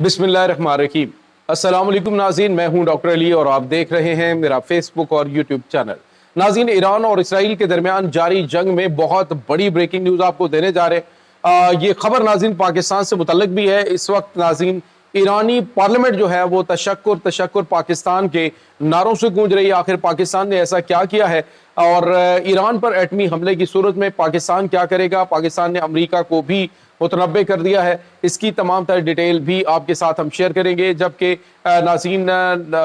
बिस्मिल्लाहिर्रहमानिर्रहीम। अस्सलाम वालेकुम नाज़रीन, मैं हूं डॉक्टर अली और आप देख रहे हैं मेरा फेसबुक और यूट्यूब चैनल। नाज़रीन, ईरान और इसराइल के दरमियान जारी जंग में बहुत बड़ी ब्रेकिंग न्यूज़ आपको देने जा रहे हैं। ये खबर नाज़रीन पाकिस्तान से मुतल्लिक भी है। इस वक्त नाज़रीन ईरानी पार्लियामेंट जो है वो तशक्कुर तशक्कुर पाकिस्तान के नारों से गूंज रही है। आखिर पाकिस्तान ने ऐसा क्या किया है और ईरान पर एटमी हमले की सूरत में पाकिस्तान क्या करेगा? पाकिस्तान ने अमेरिका को भी मुतनब्बे कर दिया है। इसकी तमाम तरह डिटेल भी आपके साथ हम शेयर करेंगे। जबकि नाज़रीन,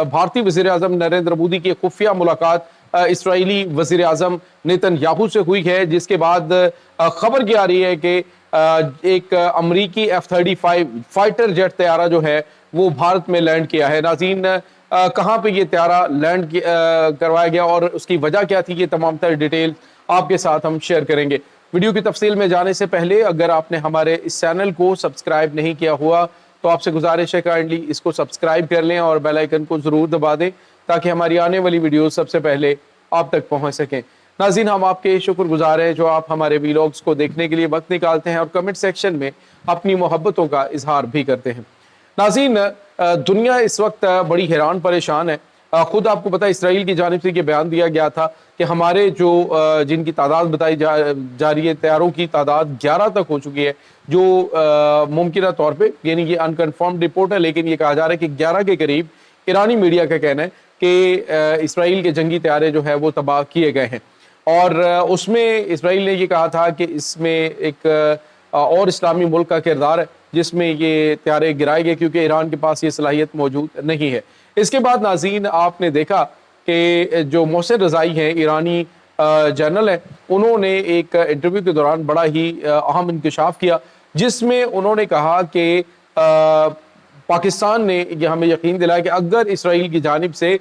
भारतीय वज़ीर-ए-आज़म नरेंद्र मोदी की खुफिया मुलाकात इसराइली वज़ीर-ए-आज़म नेतन्याहू से हुई है, जिसके बाद खबर क्या आ रही है कि एक अमरीकी F-35 फाइटर जेट तैयारा जो है वो भारत में लैंड किया है। नाज़रीन, कहाँ पे ये तैयारा लैंड करवाया गया और उसकी वजह क्या थी, ये तमाम तरह डिटेल आपके साथ हम शेयर करेंगे। वीडियो की तफसील में जाने से पहले अगर आपने हमारे इस चैनल को सब्सक्राइब नहीं किया हुआ तो आपसे गुजारिश है काइंडली इसको सब्सक्राइब कर लें और बेल आइकन को ज़रूर दबा दें ताकि हमारी आने वाली वीडियो सबसे पहले आप तक पहुंच सकें। नाज़रीन, हम आपके शुक्रगुजार हैं जो आप हमारे वीलॉग्स को देखने के लिए वक्त निकालते हैं और कमेंट सेक्शन में अपनी मोहब्बतों का इजहार भी करते हैं। नाज़रीन, दुनिया इस वक्त बड़ी हैरान परेशान है। खुद आपको पता है इसराइल की जानिब से ये बयान दिया गया था कि हमारे जो जिनकी तादाद बताई जा रही है, तैयारों की तादाद 11 तक हो चुकी है, जो मुमकिन तौर पे, यानी ये अनकन्फर्म्ड रिपोर्ट है, लेकिन ये कहा जा रहा है कि 11 के करीब ईरानी मीडिया का कहना है कि इसराइल के जंगी तैयारे जो है वो तबाह किए गए हैं। और उसमें इसराइल ने ये कहा था कि इसमें एक और इस्लामी मुल्क का किरदार है जिसमें ये तैयारे गिराए गए, क्योंकि ईरान के पास ये सलाहियत मौजूद नहीं है। इसके बाद नाज़रीन, आपने देखा कि जो मोहसिन रज़ाई हैं, ईरानी जनरल हैं, उन्होंने एक इंटरव्यू के दौरान बड़ा ही अहम इंकशाफ किया, जिसमें उन्होंने कहा कि पाकिस्तान ने ये हमें यकीन दिलाया कि अगर इसराइल की जानिब से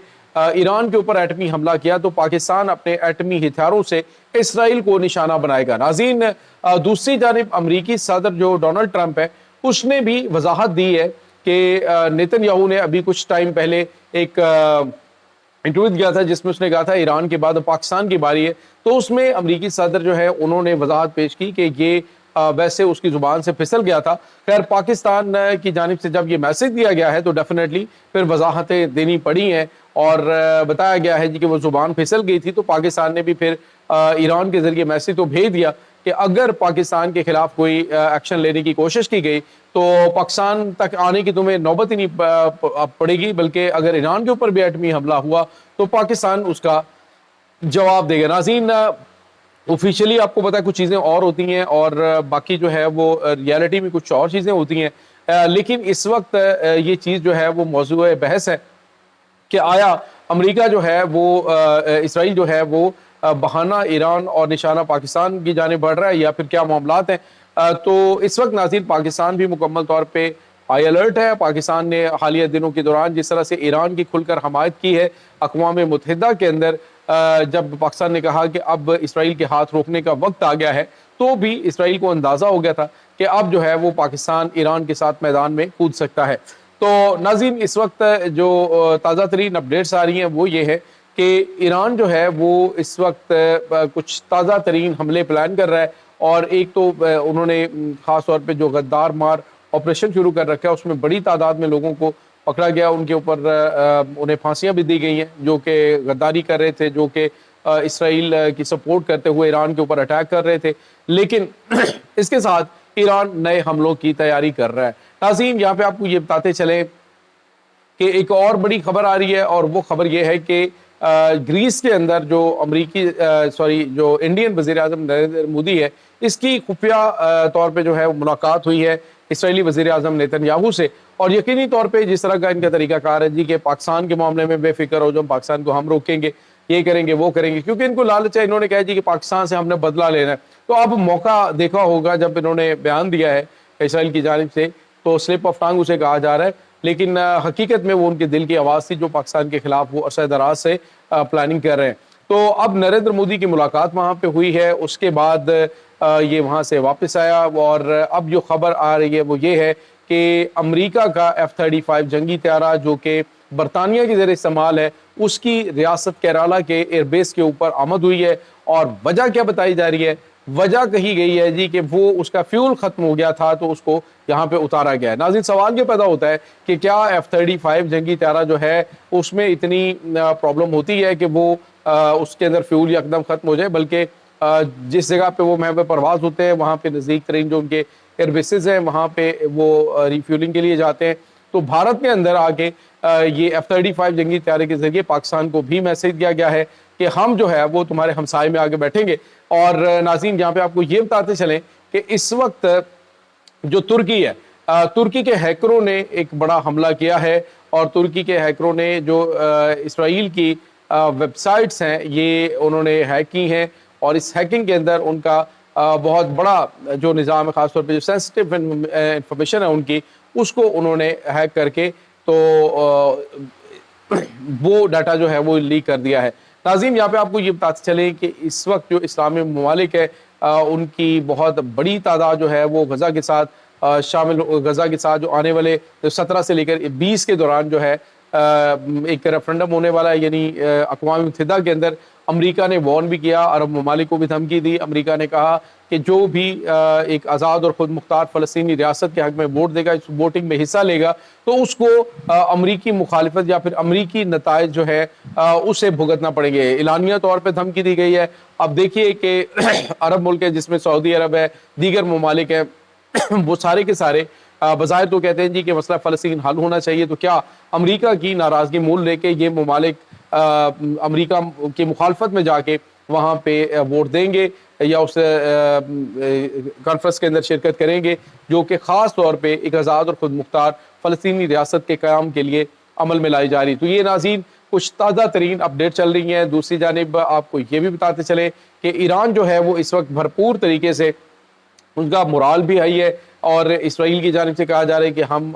ईरान के ऊपर एटमी हमला किया तो पाकिस्तान अपने एटमी हथियारों से इसराइल को निशाना बनाएगा। नाज़रीन, दूसरी जानिब अमरीकी सदर जो डोनाल्ड ट्रंप है, उसने भी वजाहत दी है कि नेतन्याहू ने अभी कुछ टाइम पहले एक इंटरव्यू दिया था जिसमें उसने कहा था ईरान के बाद पाकिस्तान की बारी है। तो उसमें अमरीकी सदर जो है उन्होंने वजाहत पेश की कि ये वैसे उसकी जुबान से फिसल गया था। खैर, पाकिस्तान की जानिब से जब ये मैसेज दिया गया है तो डेफिनेटली फिर वजाहतें देनी पड़ी हैं और बताया गया है कि वो जुबान फिसल गई थी। तो पाकिस्तान ने भी फिर ईरान के जरिए मैसेज तो भेज दिया कि अगर पाकिस्तान के खिलाफ कोई एक्शन लेने की कोशिश की गई तो पाकिस्तान तक आने की तुम्हें नौबत ही नहीं पड़ेगी, बल्कि अगर ईरान के ऊपर भी एटमी हमला हुआ तो पाकिस्तान उसका जवाब देगा। नाज़रीन, ऑफिशियली आपको पता है कुछ चीज़ें और होती हैं और बाकी जो है वो रियलिटी में कुछ और चीज़ें होती हैं, लेकिन इस वक्त ये चीज़ जो है वो मौजूद बहस है कि आया अमेरिका जो है वो इसराइल जो है वो बहाना ईरान और निशाना पाकिस्तान की जाने बढ़ रहा है या फिर क्या मामलात हैं। तो इस वक्त नाज़रीन पाकिस्तान भी मुकम्मल तौर पे हाई अलर्ट है। पाकिस्तान ने हालिया दिनों के दौरान जिस तरह से ईरान की खुलकर हमायत की है अक़वाम मुत्तहिदा के अंदर, जब पाकिस्तान ने कहा कि अब इसराइल के हाथ रोकने का वक्त आ गया है, तो भी इसराइल को अंदाज़ा हो गया था कि अब जो है वो पाकिस्तान ईरान के साथ मैदान में कूद सकता है। तो नाज़रीन, इस वक्त जो ताज़ा तरीन अपडेट्स आ रही हैं वो ये है कि ईरान जो है वो इस वक्त कुछ ताज़ा तरीन हमले प्लान कर रहा है और एक तो उन्होंने ख़ास तौर पे जो गद्दार मार ऑपरेशन शुरू कर रखा है उसमें बड़ी तादाद में लोगों को पकड़ा गया, उनके ऊपर उन्हें फांसियां भी दी गई हैं जो कि गद्दारी कर रहे थे, जो कि इसराइल की सपोर्ट करते हुए ईरान के ऊपर अटैक कर रहे थे। लेकिन इसके साथ ईरान नए हमलों की तैयारी कर रहा है। नाज़रीन, यहाँ पे आपको ये बताते चले कि एक और बड़ी खबर आ रही है और वो खबर ये है कि ग्रीस के अंदर जो जो इंडियन वज़ीर-ए-आज़म नरेंद्र मोदी है, इसकी खुफिया तौर पे जो है मुलाकात हुई है इसराइली वज़ीर-ए-आज़म नेतन्याहू से। और यकीनी तौर पे जिस तरह का इनका तरीकाकार है जी कि पाकिस्तान के मामले में बेफिक्र हो, जो पाकिस्तान को हम रोकेंगे, ये करेंगे वो करेंगे, क्योंकि इनको लालच है। इन्होंने कहा जी कि पाकिस्तान से हमने बदला लेना है। तो अब मौका देखा होगा जब इन्होंने बयान दिया है इसराइल की जानिब से, तो स्लिप ऑफ टंग उसे कहा जा रहा है, लेकिन हकीकत में वो उनके दिल की आवाज़ थी जो पाकिस्तान के खिलाफ वो अरसा दराज से प्लानिंग कर रहे हैं। तो अब नरेंद्र मोदी की मुलाकात वहाँ पे हुई है, उसके बाद ये वहाँ से वापस आया और अब जो खबर आ रही है वो ये है कि अमेरिका का F-35 जंगी तैयारा जो कि बरतानिया के ज़रिए इस्तेमाल है, उसकी रियासत केरला के एयरबेस के ऊपर आमद हुई है। और वजह क्या बताई जा रही है, وجہ کہی گئی ہے جی کہ وہ اس کا فیول ختم ہو گیا تھا تو اس کو یہاں پہ اتارا گیا ہے۔ ناظرین سوال یہ پیدا ہوتا ہے کہ کیا F-35 جنگی طیارہ جو ہے اس میں اتنی پرابلم ہوتی ہے کہ وہ اس کے اندر فیول یکدم ختم ہو جائے، بلکہ جس جگہ پہ وہ محور پرواز ہوتے ہیں وہاں پہ نزدیک ترین جو ان کے ایئر بیسز ہیں وہاں پہ وہ ریفیولنگ کے لیے جاتے ہیں۔ تو بھارت کے اندر آگے یہ F-35 جنگی طیارے کے ذریعے پاکستان کو بھی میسج دیا گیا ہے کہ ہم جو ہے وہ تمہارے ہمسائے میں آگے بیٹھیں گے۔ اور ناظرین یہاں پہ آپ کو یہ بتاتے چلیں کہ اس وقت جو ترکی ہے، ترکی کے ہیکروں نے ایک بڑا حملہ کیا ہے، اور ترکی کے ہیکروں نے جو اسرائیل کی ویب سائٹس ہیں یہ انہوں نے ہیک کی ہیں، اور اس ہیکنگ کے اندر ان کا بہت بڑا جو نظام ہے، خاص طور پہ جو سینسٹیو انفارمیشن ہے ان کی، اس کو انہوں نے ہیک کر کے تو وہ ڈاٹا جو ہے وہ لیک کر دیا ہے۔ ناظرین یہاں پہ آپ کو یہ بتاتے چلیں کہ اس وقت جو اسلامی ممالک ہے ان کی بہت بڑی تعداد جو ہے وہ غزہ کے ساتھ شامل، غزہ کے ساتھ جو آنے والے 17 سے لے کر 20 کے دوران جو ہے ایک ریفرنڈم ہونے والا ہے، یعنی اقوام متحدہ کے اندر امریکہ نے وارن بھی کیا، عرب ممالک کو بھی دھمکی دی۔ امریکہ نے کہا کہ جو بھی ایک آزاد اور خود مختار فلسطینی ریاست کے حق میں ووٹ دے گا، اس ووٹنگ میں حصہ لے گا، تو اس کو امریکی مخالفت یا پھر امریکی نتائج جو ہے اسے بھگتنا پڑیں گے۔ اعلانیہ طور پہ دھمکی دی گئی ہے۔ اب دیکھیے کہ عرب ملک ہے جس میں سعودی عرب ہے، دیگر ممالک ہیں، وہ سارے کے سارے بظاہر تو کہتے ہیں جی کہ مسئلہ فلسطین حل ہونا چاہیے، تو کیا امریکہ کی ناراضگی مول لے کے یہ ممالک امریکہ کی مخالفت میں جا کے وہاں پہ ووٹ دیں گے یا اس کانفرنس کے اندر شرکت کریں گے جو کہ خاص طور پہ ایک آزاد اور خود مختار فلسطینی ریاست کے قیام کے لیے عمل میں لائی جا رہی؟ تو یہ ناظرین کچھ تازہ ترین اپڈیٹ چل رہی ہیں۔ دوسری جانب آپ کو یہ بھی بتاتے چلیں کہ ایران جو ہے وہ اس وقت بھرپور طریقے سے ان کا مورال بھی ہائی ہے، اور اسرائیل کی جانب سے کہا جا رہا ہے کہ ہم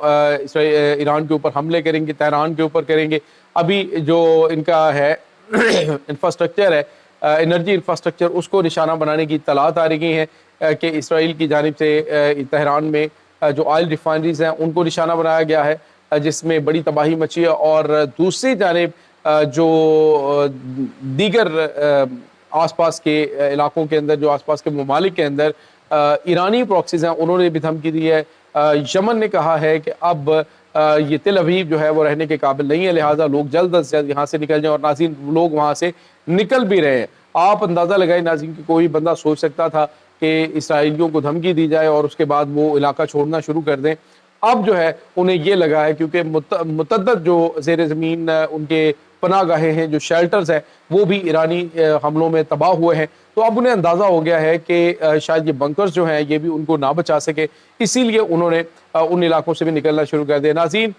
ایران کے اوپر حملے کریں گے، تہران کے اوپر کریں گے۔ ابھی جو ان کا ہے انفراسٹرکچر ہے، انرجی انفراسٹرکچر، اس کو نشانہ بنانے کی اطلاعات آ رہی ہیں کہ اسرائیل کی جانب سے تہران میں جو آئل ریفائنریز ہیں ان کو نشانہ بنایا گیا ہے، جس میں بڑی تباہی مچی ہے۔ اور دوسری جانب جو دیگر آس پاس کے علاقوں کے اندر، جو آس پاس کے ممالک کے اندر ایرانی پراکسیز ہیں، انہوں نے بھی دھمکی دی ہے۔ یمن نے کہا ہے کہ اب یہ تل ابیب جو ہے وہ رہنے کے قابل نہیں ہے، لہٰذا لوگ جلد از جلد یہاں سے نکل جائیں، اور ناظرین لوگ وہاں سے نکل بھی رہے ہیں۔ آپ اندازہ لگائیں ناظرین کہ کوئی بندہ سوچ سکتا تھا کہ اسرائیلیوں کو دھمکی دی جائے اور اس کے بعد وہ علاقہ چھوڑنا شروع کر دیں؟ اب جو ہے انہیں یہ لگا ہے، کیونکہ متعدد جو زیر زمین ان کے پناہ گاہیں ہیں، جو شیلٹرز ہیں، وہ بھی ایرانی حملوں میں تباہ ہوئے ہیں، تو اب انہیں اندازہ ہو گیا ہے کہ شاید یہ بنکرز جو ہیں یہ بھی ان کو نہ بچا سکے، اسی لیے انہوں نے ان علاقوں سے بھی نکلنا شروع کر دیا۔ ناظرین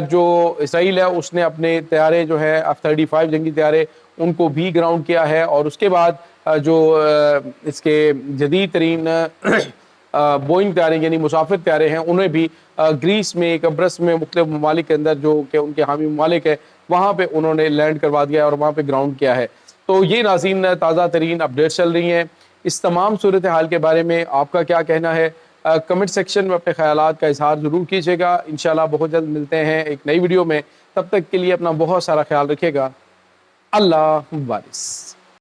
جو اسرائیل ہے اس نے اپنے طیارے جو ہے F-35 جنگی طیارے ان کو بھی گراؤنڈ کیا ہے، اور اس کے بعد جو اس کے جدید ترین بوئنگ طیارے یعنی مسافر طیارے ہیں انہیں بھی گریس میں، قبرص میں، مختلف ممالک کے اندر جو کہ ان کے حامی ممالک ہیں وہاں پہ انہوں نے لینڈ کروا دیا ہے اور وہاں پہ گراؤنڈ کیا ہے۔ تو یہ ناظرین تازہ ترین اپڈیٹس چل رہی ہیں۔ اس تمام صورتحال کے بارے میں آپ کا کیا کہنا ہے؟ کمنٹ سیکشن میں اپنے خیالات کا اظہار ضرور کیجیے گا۔ انشاءاللہ بہت جلد ملتے ہیں ایک نئی ویڈیو میں، تب تک کے لیے اپنا بہت سارا خیال رکھیے گا۔ اللہ حافظ۔